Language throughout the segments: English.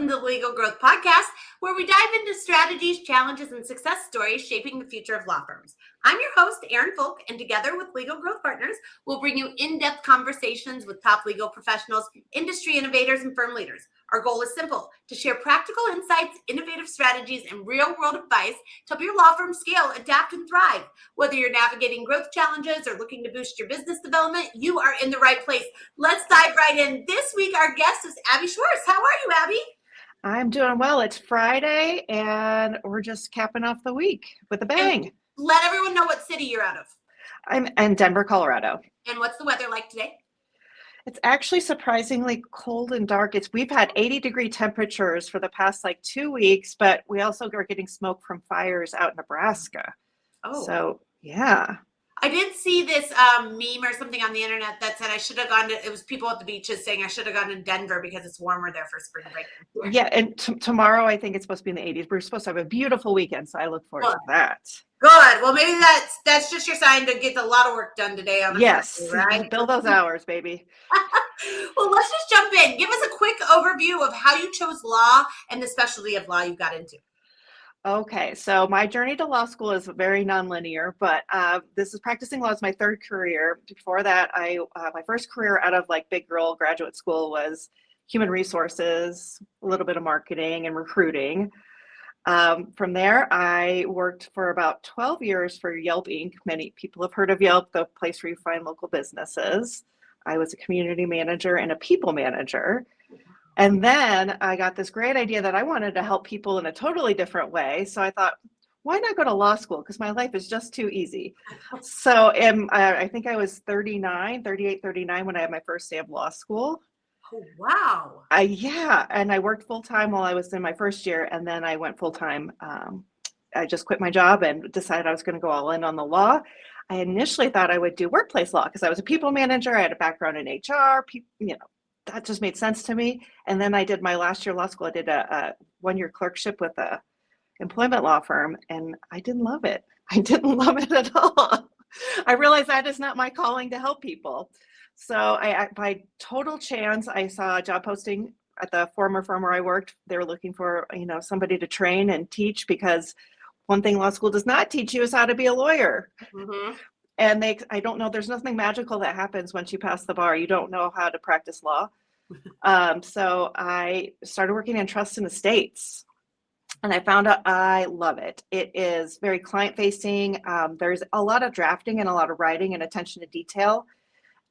Welcome to the Legal Growth Podcast, where we dive into strategies, challenges, and success stories shaping the future of law firms. I'm your host, Aaron Fulk, and together with Legal Growth Partners, we'll bring you in-depth conversations with top legal professionals, industry innovators, and firm leaders. Our goal is simple: to share practical insights, innovative strategies, and real-world advice to help your law firm scale, adapt, and thrive. Whether you're navigating growth challenges or looking to boost your business development, you are in the right place. Let's dive right in. This week, our guest is Abby Schwarz. How are you, Abby? I'm doing well. It's Friday, and we're just capping off the week with a bang. And let everyone know what city you're out of. I'm in Denver, Colorado. And what's the weather like today? It's actually surprisingly cold and dark. We've had 80-degree temperatures for the past 2 weeks, but we also are getting smoke from fires out in Nebraska. Oh. So, yeah. I did see this meme or something on the internet that said I should have gone to, it was people at the beaches saying I should have gone to Denver because it's warmer there for spring break. Yeah, and tomorrow I think it's supposed to be in the 80s. We're supposed to have a beautiful weekend, so I look forward to that. Good. Well, maybe that's just your sign to get a lot of work done today on the Yes, Friday, right? Bill those hours, baby. Well, let's just jump in. Give us a quick overview of how you chose law and the specialty of law you got into. Okay, so my journey to law school is very nonlinear, but this is practicing law is my third career. Before that, my first career out of big girl graduate school was human resources, a little bit of marketing and recruiting. From there, I worked for about 12 years for Yelp Inc. Many people have heard of Yelp, the place where you find local businesses. I was a community manager and a people manager. And then I got this great idea that I wanted to help people in a totally different way. So I thought, why not go to law school? Because my life is just too easy. So I think I was 38, 39 when I had my first day of law school. Oh, wow. Yeah. And I worked full time while I was in my first year. And then I went full time. I just quit my job and decided I was going to go all in on the law. I initially thought I would do workplace law because I was a people manager. I had a background in HR, that just made sense to me. And then I did my last year law school. I did a one-year clerkship with a employment law firm, and I didn't love it. I didn't love it at all. I realized that is not my calling to help people. So by total chance, I saw a job posting at the former firm where I worked. They were looking for, somebody to train and teach, because one thing law school does not teach you is how to be a lawyer. Mm-hmm. And I don't know, there's nothing magical that happens once you pass the bar. You don't know how to practice law. So I started working in trust and estates, and I found out I love it. It is very client facing. There's a lot of drafting and a lot of writing and attention to detail.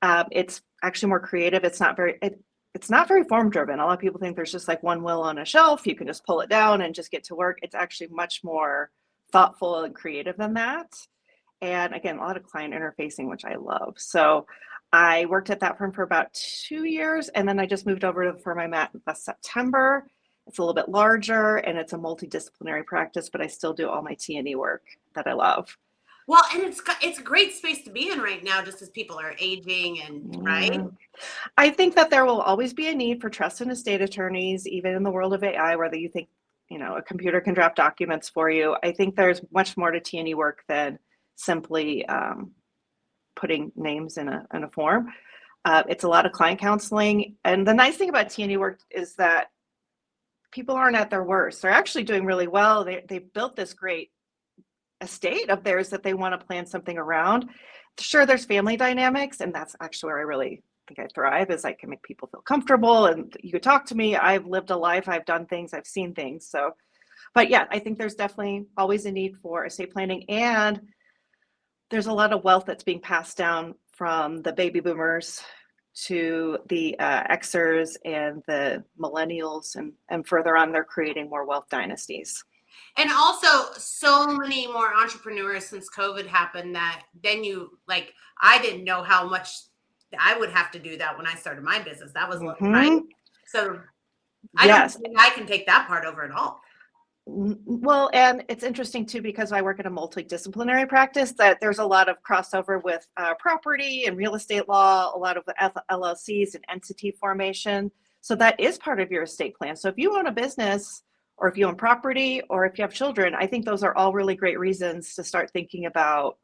It's actually more creative. It's not very form driven. A lot of people think there's just one will on a shelf. You can just pull it down and just get to work. It's actually much more thoughtful and creative than that. And again, a lot of client interfacing, which I love. So I worked at that firm for about 2 years, and then I just moved over to the firm I'm at last September. It's a little bit larger, and it's a multidisciplinary practice, but I still do all my T&E work that I love. Well, and it's a great space to be in right now, just as people are aging and right. I think that there will always be a need for trust and estate attorneys, even in the world of AI, whether you think, a computer can draft documents for you. I think there's much more to T&E work than simply putting names in a form. It's a lot of client counseling. And the nice thing about T&E work is that people aren't at their worst. They're actually doing really well. They built this great estate of theirs that they want to plan something around. Sure, there's family dynamics, and that's actually where I really think I thrive, is I can make people feel comfortable, and you could talk to me. I've lived a life, I've done things, I've seen things. So, but yeah, I think there's definitely always a need for estate planning, and there's a lot of wealth that's being passed down from the baby boomers to the Xers and the millennials, and further on, they're creating more wealth dynasties. And also so many more entrepreneurs since COVID happened that then I didn't know how much I would have to do that when I started my business. That was right. So I don't think I can take that part over at all. Well, and it's interesting too, because I work in a multidisciplinary practice, that there's a lot of crossover with property and real estate law, a lot of LLCs and entity formation. So that is part of your estate plan. So if you own a business, or if you own property, or if you have children, I think those are all really great reasons to start thinking about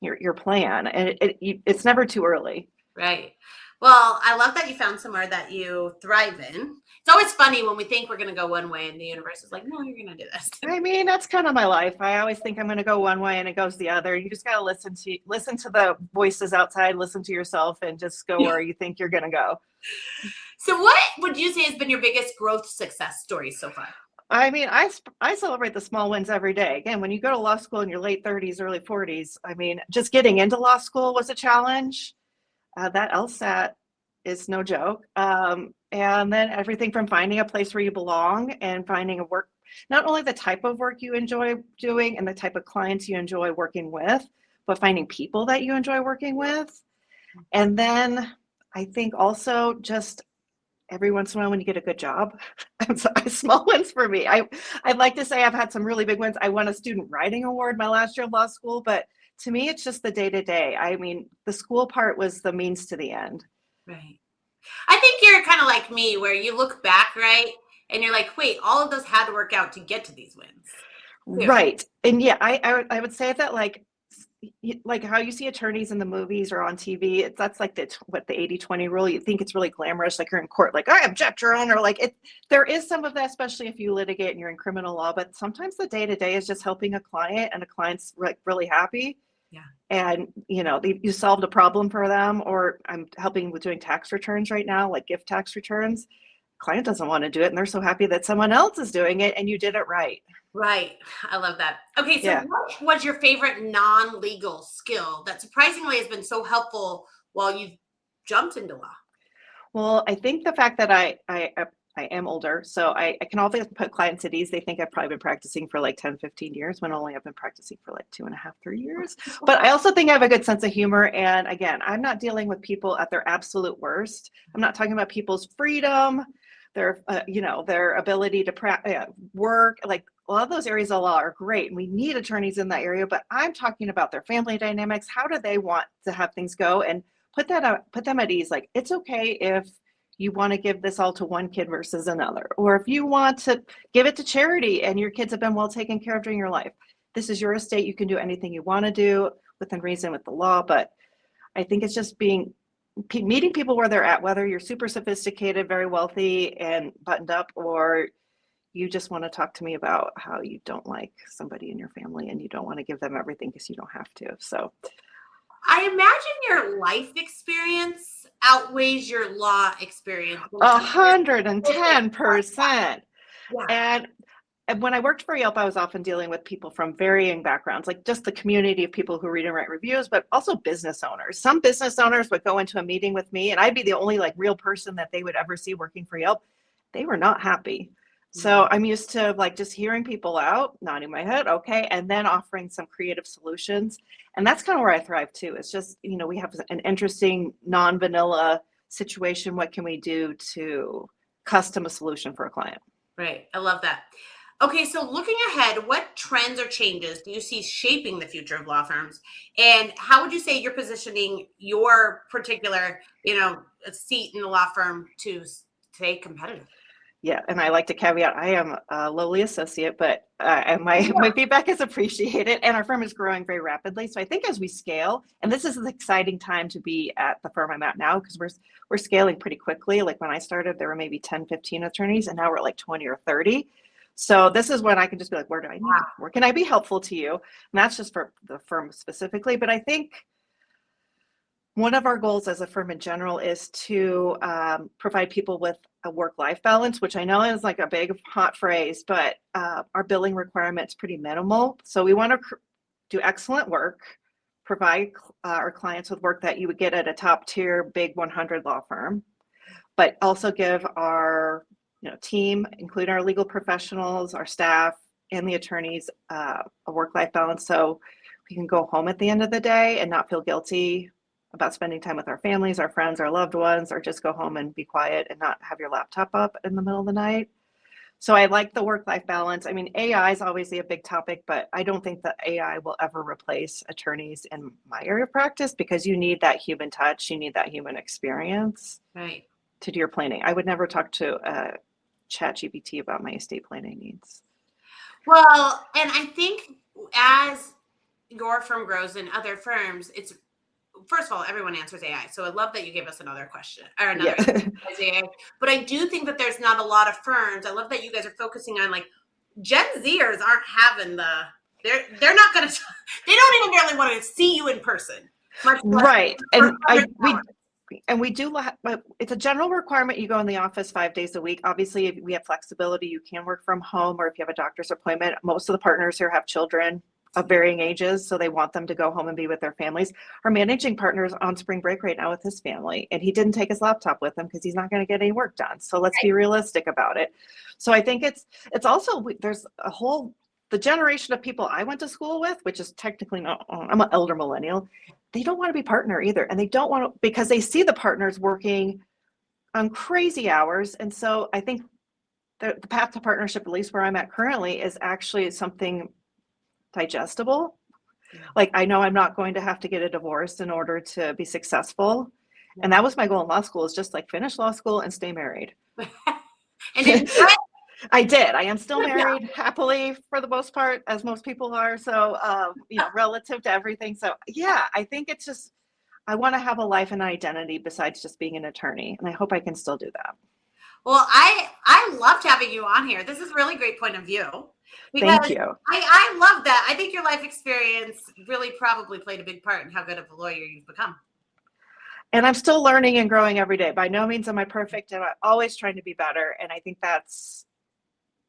your plan. And it's never too early. Right. Well, I love that you found somewhere that you thrive in. It's always funny when we think we're going to go one way and the universe is like, no, you're going to do this. I mean, that's kind of my life. I always think I'm going to go one way and it goes the other. You just got to listen to the voices outside, listen to yourself, and just go where you think you're going to go. So what would you say has been your biggest growth success story so far? I mean, I celebrate the small wins every day. Again, when you go to law school in your late 30s, early 40s, I mean, just getting into law school was a challenge. That LSAT is no joke. And then everything from finding a place where you belong and finding a work, not only the type of work you enjoy doing and the type of clients you enjoy working with, but finding people that you enjoy working with. And then I think also just every once in a while when you get a good job, small wins for me. I'd like to say I've had some really big wins. I won a student writing award my last year of law school, but to me, it's just the day-to-day. I mean, the school part was the means to the end. Right. I think you're kind of like me where you look back, right? And you're like, wait, all of those had to work out to get to these wins. Right. And yeah, I would say that like how you see attorneys in the movies or on TV, that's like the 80-20 rule. You think it's really glamorous, like you're in court, like I object, Your Honor. Like there is some of that, especially if you litigate and you're in criminal law. But sometimes the day to day is just helping a client, and a client's like really happy. Yeah. And you solved a problem for them. Or I'm helping with doing tax returns right now, like gift tax returns. Client doesn't want to do it, and they're so happy that someone else is doing it, and you did it right. Right. I love that. Okay. So Yeah. what was your favorite non-legal skill that surprisingly has been so helpful while you've jumped into law? Well, I think the fact that I am older, so I can always put clients at ease. They think I've probably been practicing for like 10, 15 years when only I've been practicing for like 2.5, 3 years. But I also think I have a good sense of humor. And again, I'm not dealing with people at their absolute worst. I'm not talking about people's freedom, their ability to work. Like a lot of those areas of law are great, and we need attorneys in that area. But I'm talking about their family dynamics. How do they want to have things go? And put them at ease. Like, it's okay if you want to give this all to one kid versus another, or if you want to give it to charity and your kids have been well taken care of during your life. This is your estate. You can do anything you want to do within reason with the law. But I think it's just meeting people where they're at, whether you're super sophisticated, very wealthy and buttoned up, or you just want to talk to me about how you don't like somebody in your family and you don't want to give them everything because you don't have to. So I imagine your life experience outweighs your law experience. 110%. Yeah. And when I worked for Yelp, I was often dealing with people from varying backgrounds, like just the community of people who read and write reviews, but also business owners. Some business owners would go into a meeting with me and I'd be the only like real person that they would ever see working for Yelp. They were not happy. So I'm used to like just hearing people out, nodding my head, okay, and then offering some creative solutions. And that's kind of where I thrive too. It's just, we have an interesting non-vanilla situation. What can we do to custom a solution for a client? Right. I love that. Okay, so looking ahead, what trends or changes do you see shaping the future of law firms? And how would you say you're positioning your particular, seat in the law firm to stay competitive? Yeah, and I like to caveat, I am a lowly associate, but my feedback is appreciated, and our firm is growing very rapidly. So I think as we scale, and this is an exciting time to be at the firm I'm at now, because we're scaling pretty quickly. Like when I started, there were maybe 10, 15 attorneys, and now we're like 20 or 30. So this is when I can just be like, where can I be helpful to you? And that's just for the firm specifically. But I think one of our goals as a firm in general is to provide people with a work-life balance, which I know is like a big hot phrase, but our billing requirement's pretty minimal. So we want to do excellent work, provide our clients with work that you would get at a top tier big 100 law firm, but also give our team, including our legal professionals, our staff, and the attorneys a work-life balance, so we can go home at the end of the day and not feel guilty about spending time with our families, our friends, our loved ones, or just go home and be quiet and not have your laptop up in the middle of the night. So I like the work-life balance. I mean, AI is obviously a big topic, but I don't think that AI will ever replace attorneys in my area of practice, because you need that human touch, you need that human experience, right, to do your planning. I would never talk to ChatGPT about my estate planning needs. Well, and I think as your firm grows and other firms, it's first of all, everyone answers AI. So I love that you gave us another question or another Yeah. AI. But I do think that there's not a lot of firms. I love that you guys are focusing on like Gen Zers aren't having they're not going to, they don't even really want to see you in person. Right. And we do, it's a general requirement you go in the office 5 days a week. Obviously, if we have flexibility. You can work from home, or if you have a doctor's appointment. Most of the partners here have children of varying ages, so they want them to go home and be with their families. Our managing partner is on spring break right now with his family, and he didn't take his laptop with him because he's not going to get any work done. So let's be realistic about it. So I think it's also, there's a whole, the generation of people I went to school with, which is technically not, I'm an elder millennial, they don't want to be partner either. And they don't want to, because they see the partners working on crazy hours. And so I think the path to partnership, at least where I'm at currently, is actually something digestible. Like, I know I'm not going to have to get a divorce in order to be successful. And that was my goal in law school, is just like finish law school and stay married. And I did. I am still married happily for the most part, as most people are. So, relative to everything. So yeah, I think it's just, I want to have a life and identity besides just being an attorney. And I hope I can still do that. Well, I loved having you on here. This is a really great point of view. Thank you. I love that. I think your life experience really probably played a big part in how good of a lawyer you've become. And I'm still learning and growing every day. By no means am I perfect, and I'm always trying to be better. And I think that's,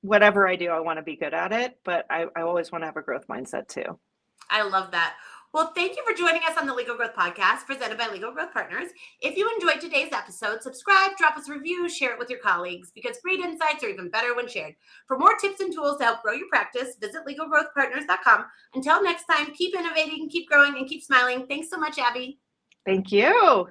whatever I do, I want to be good at it, but I always want to have a growth mindset too. I love that. Well, thank you for joining us on the Legal Growth Podcast presented by Legal Growth Partners. If you enjoyed today's episode, subscribe, drop us a review, share it with your colleagues, because great insights are even better when shared. For more tips and tools to help grow your practice, visit legalgrowthpartners.com. Until next time, keep innovating, keep growing, and keep smiling. Thanks so much, Abby. Thank you.